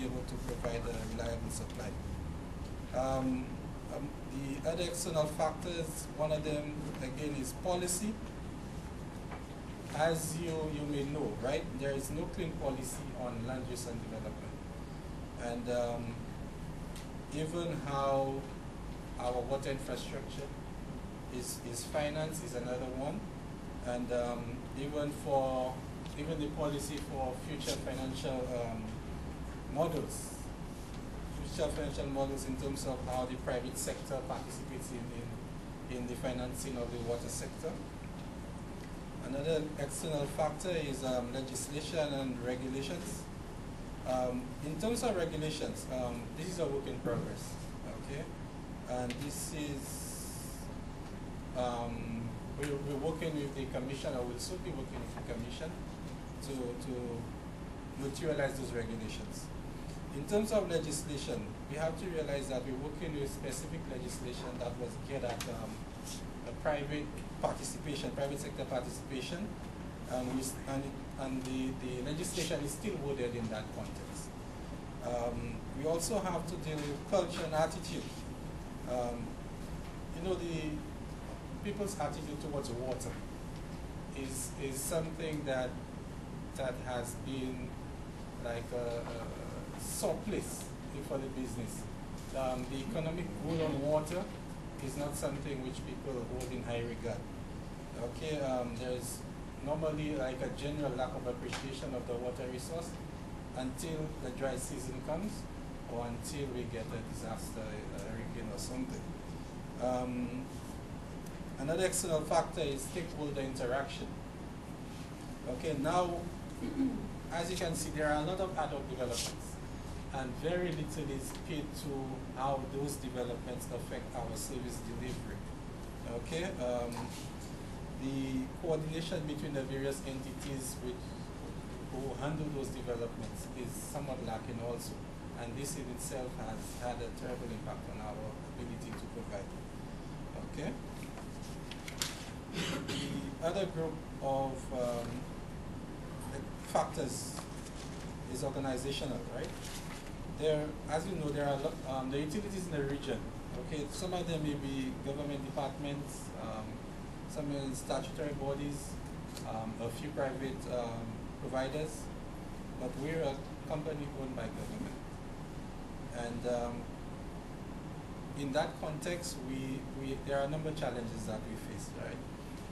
be able to provide a reliable supply. The other external factors, one of them again is policy. As you may know, right, there is no clean policy on land use and development. And even how our water infrastructure is financed is another one. And even the policy for future financial models, in terms of how the private sector participates in the financing of the water sector. Another external factor is legislation and regulations. In terms of regulations, this is a work in progress, okay? And this is, we're working with the Commission, or we'll soon be working with the Commission to materialize those regulations. In terms of legislation, we have to realize that we're working with specific legislation that was geared at a private sector participation, and the legislation is still worded in that context. We also have to deal with culture and attitude. You know, the people's attitude towards water is something that has been like a sore place for the business. The economic good on water is not something which people hold in high regard. Okay, there's normally like a general lack of appreciation of the water resource until the dry season comes, or until we get a disaster, a hurricane or something. Another external factor is stakeholder interaction. Okay, now, as you can see, there are a lot of ad hoc developments, and very little is paid to how those developments affect our service delivery. Okay, the coordination between the various entities who handle those developments is somewhat lacking also, and this in itself has had a terrible impact on our ability to provide. Okay. The other group of factors is organizational, right? There, as you know, there are the utilities in the region. Okay, some of them may be government departments, some statutory bodies, a few private providers, but we're a company owned by government. And in that context, there are a number of challenges that we face, right?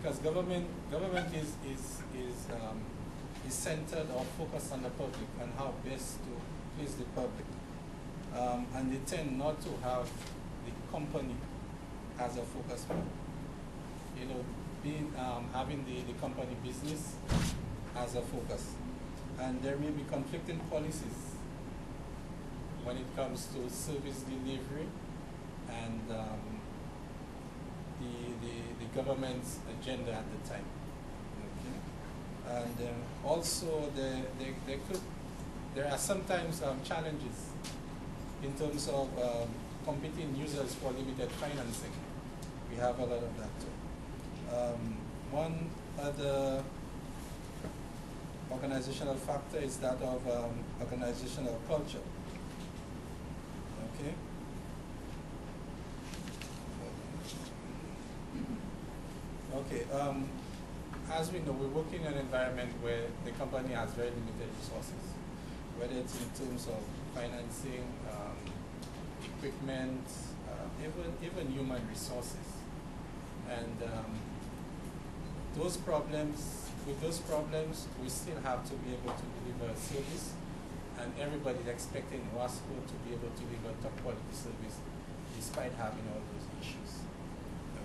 Because government is centered or focused on the public and how best to please the public. And they tend not to have the company as a focus point. You know, having the company business as a focus. And there may be conflicting policies when it comes to service delivery and the government's agenda at the time. Okay? And also there are sometimes challenges in terms of competing users for limited financing. We have a lot of that too. One other organizational factor is that of organizational culture. Okay. Okay. As we know, we're working in an environment where the company has very limited resources, whether it's in terms of financing, equipment, even human resources, and with those problems, we still have to be able to deliver a service, and everybody's expecting WASCO to be able to deliver top quality service despite having all those issues.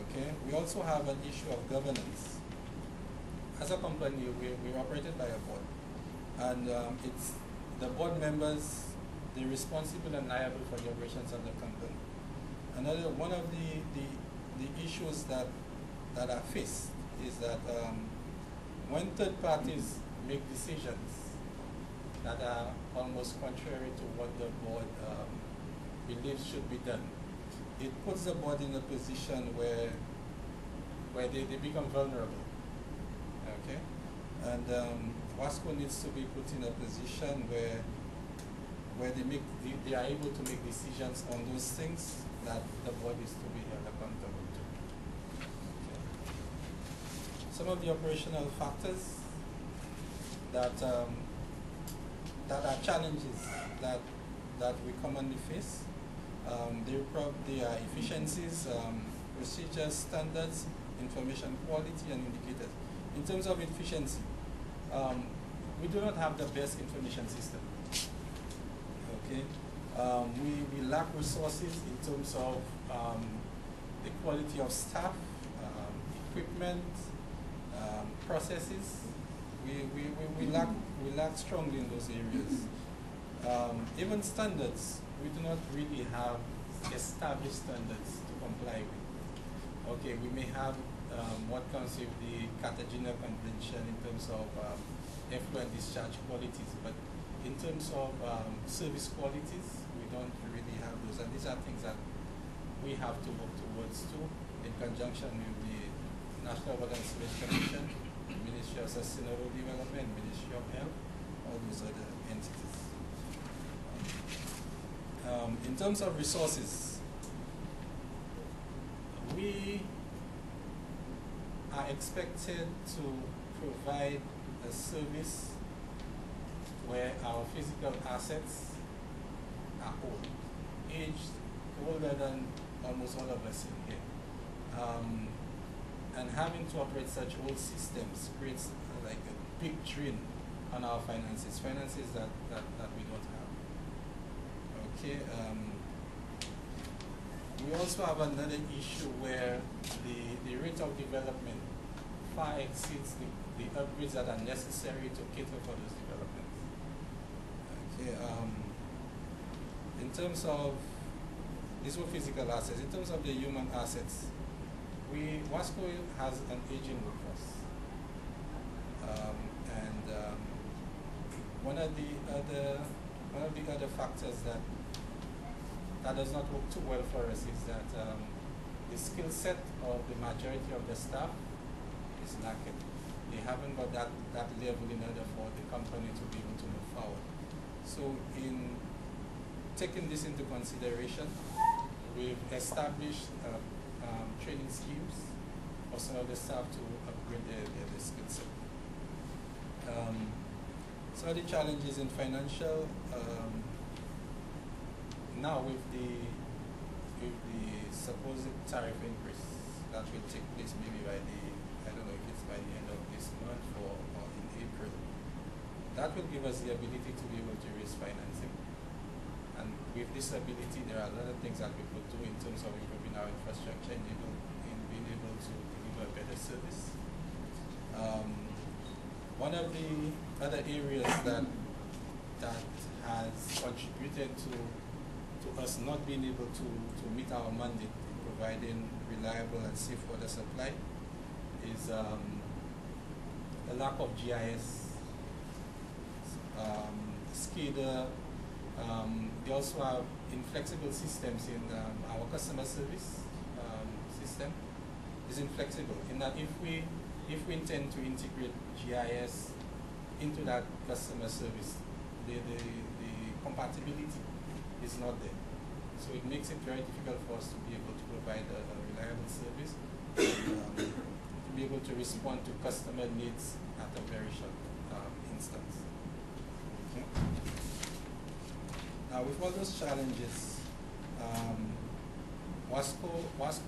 Okay. We also have an issue of governance. As a company, we're operated by a board, and it's the board members, they're responsible and liable for the operations of the company. Another one of the issues that are faced is that when third parties make decisions that are almost contrary to what the board believes should be done, it puts the board in a position where they become vulnerable. Okay, and WASCO needs to be put in a position where where they are able to make decisions on those things that the board is to be held accountable to. Okay. Some of the operational factors that that are challenges that we commonly face. They are efficiencies, procedures, standards, information quality, and indicators. In terms of efficiency, we do not have the best information system. Okay, we lack resources in terms of the quality of staff, equipment, processes. We lack strongly in those areas. Even standards, we do not really have established standards to comply with. Okay, we may have what comes with the Cartagena Convention in terms of effluent discharge qualities, but in terms of service qualities, we don't really have those. And these are things that we have to work towards too, in conjunction with the National Water and Sewage Commission, Ministry of Sustainable Development, Ministry of Health, all those other entities. In terms of resources, we are expected to provide a service where our physical assets are old, aged, older than almost all of us in here. And having to operate such old systems creates like a big drain on our finances that we don't have. Okay. We also have another issue where the rate of development far exceeds the upgrades that are necessary to cater for those developments. Okay. In terms of these were physical assets. In terms of the human assets, WASCO has an aging workforce, one of the other factors that does not work too well for us is that the skill set of the majority of the staff is lacking. They haven't got that level in order for the company to be able to move forward. So in taking this into consideration, we've established training schemes for some of the staff to upgrade their skill set. Some of the challenges in financial, now with the supposed tariff increase that will take place maybe by I don't know if it's by the end of this month or in April, that will give us the ability to be able to raise financing. And with this ability, there are a lot of things that we could do in terms of improving our infrastructure and being able to deliver a better service. One of the other areas that has contributed to us not being able to meet our mandate in providing reliable and safe water supply is the lack of GIS, SCADA. They also have inflexible systems in our customer service system. Is inflexible in that if we intend to integrate GIS into that customer service, the compatibility is not there. So it makes it very difficult for us to be able to provide a reliable service and to be able to respond to customer needs at a very short instance. Okay. Now, with all those challenges, WASCO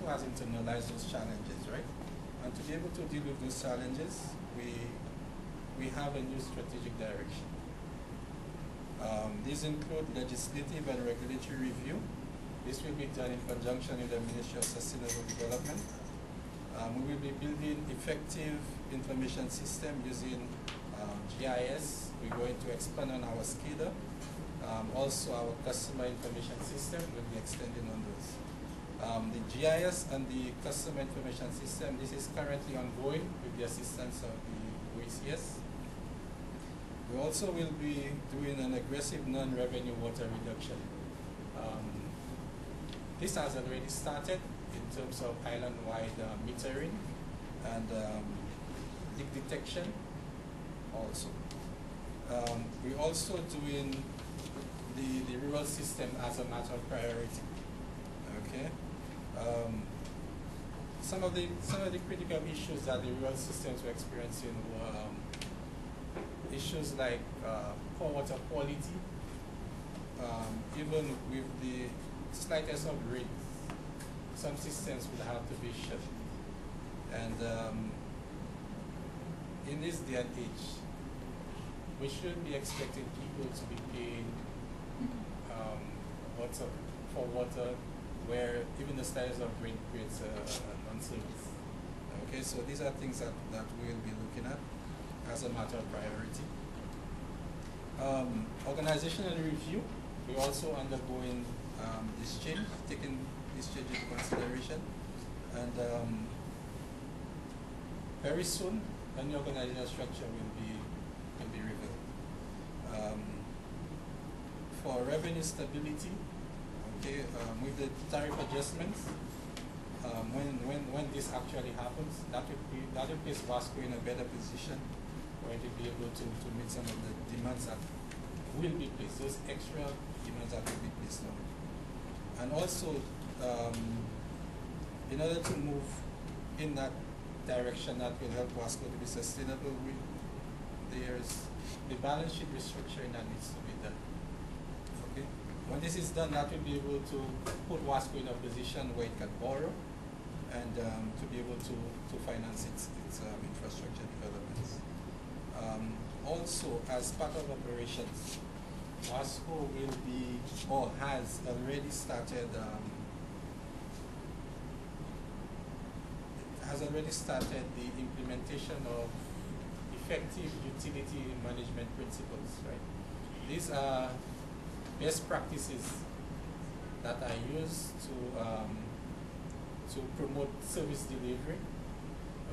has internalized those challenges, right? And to be able to deal with those challenges, we have a new strategic direction. These include legislative and regulatory review. This will be done in conjunction with the Ministry of Sustainable Development. We will be building effective information system using GIS. We're going to expand on our SCADA. Also, our customer information system will be extending on those. The GIS and the customer information system, this is currently ongoing with the assistance of the OECS. We also will be doing an aggressive non-revenue water reduction. This has already started in terms of island-wide metering and leak detection also. We're also doing the rural system as a matter of priority. Okay. Some of the critical issues that the rural systems were experiencing were issues like poor water quality. Even with the slightest of rain, some systems will have to be shut. And in this day and age, we shouldn't be expecting people to be paying for water where even the slightest of rain creates a non-service. Okay, so these are things that we'll be looking at as a matter of priority. Organizational review, we're also undergoing this change, taking this change into consideration. And very soon, a new organizational structure will be revealed. For revenue stability, okay, with the tariff adjustments, when this actually happens, that will place WASCO in a better position where to be able to meet some of the demands that will be placed, those extra demands that will be placed on it. And also, in order to move in that direction that will help WASCO to be sustainable, there's the balance sheet restructuring that needs to be done. Okay? When this is done, that will be able to put WASCO in a position where it can borrow and to be able to finance its infrastructure developments. Also, as part of operations, WASCO will be, or has already started the implementation of effective utility management principles, right? These are best practices that are used to promote service delivery.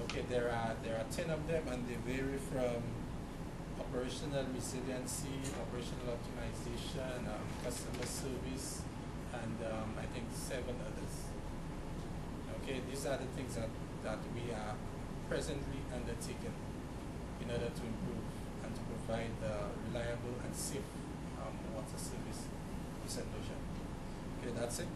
Okay, there are 10 of them, and they vary from operational resiliency, operational optimization, customer service, and I think 7 others. Okay, these are the things that we are presently undertaking in order to improve and to provide reliable and safe water service to St. Lucia. Okay, that's it.